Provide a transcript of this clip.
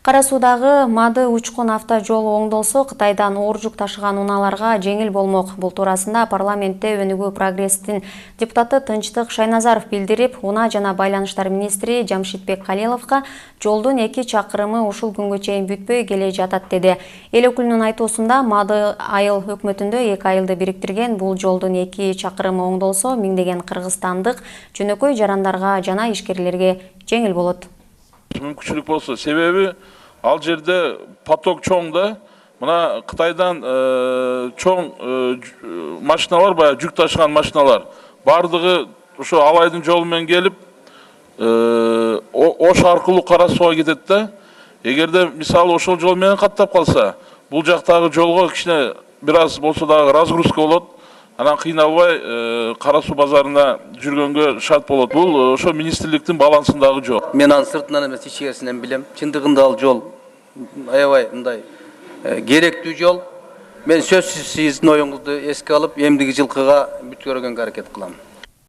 Кара Суудагы Мады Учкун автожол оңдолсо Кытайдан оор жүк ташыган унааларга жеңил болмок. Бул туурасында парламентте Өнүгүү прогресстин депутаты Тынчтык Шайназаров билдирип, унаа жана байланыштар министри Жамшитбек Калиловго жолдун 2 чакырымы ушул күнгө чейин бүтпөй келе жатат деди. Эл өкүлүнүн айтуусунда Мады айыл өкмөтүндө 2 айылды бириктирген бул жолдун 2 чакырымы оңдолсо миңдеген кыргызстандык жөнөкөй жарандарга жана ишкерлерге жеңил болот. Мүмкүнчүлүк болсо, себеби ал жерде поток чоң да. Мына Кытайдан чоң машиналар, баягы жүк ташыган машиналар бардыгы ошо Алайдын жолу менен келип, Ош аркылуу Кара Сууга кетет да. Эгерде мисалы ошол жол менен каттап калса, бул жактагы жолго кичине бир аз болсо дагы разгрузка болот. Анан кыйналбай Кара Суу базарына жүргөнгө шарт болот. Бул ошо министрликтин балансындагы жол. Мен аны сыртынан эмес, ичерисинен билем. Чындыгында ал жол аябай мындай керектүү жол. Мен сөзсүз сиздин оюңузду эске алып, эмдиги жылкыга бүткөргөнгө аракет кылам.